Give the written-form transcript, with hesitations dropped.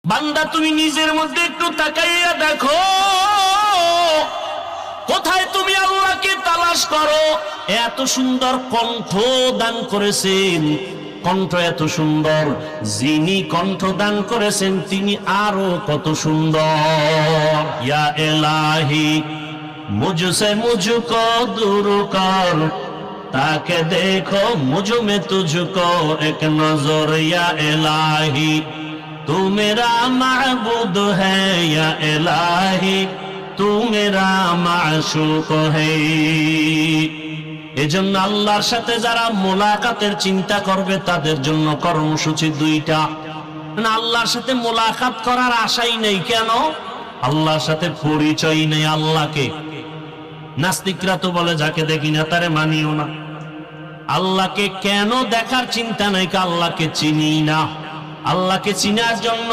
বান্দা তুমি নিজের মধ্যে একটু তাকাইয়া দেখো, কোথায় তুমি আল্লাহকে তালাশ করো। এত সুন্দর কণ্ঠ দান করেছেন, কণ্ঠ এত সুন্দর, যিনি কণ্ঠ দান করেছেন তিনি আরো কত সুন্দর। ইয়া ইলাহি মুঝসে মুঝকো দূর কর, তাকে দেখো মুঝ মে তুঝকো এক নজর। ইয়া ইলাহি तू मेरा महबूद है, या इलाही तू मेरा माशूक है। এজন্য আল্লাহর সাথে যারা মোলাকাতের চিন্তা করবে তাদের জন্য কর্মসূচি দুইটা। না, আল্লাহর সাথে মোলাকাত করার আশাই নেই, কেন? আল্লাহর সাথে পরিচয় নেই আল্লাহকে। নাস্তিকরা তো বলে যাকে দেখি না তারে মানিও না। আল্লাহকে কেন দেখার চিন্তা নাই? আল্লাহকে চিনি না। আল্লাহকে চিনার জন্য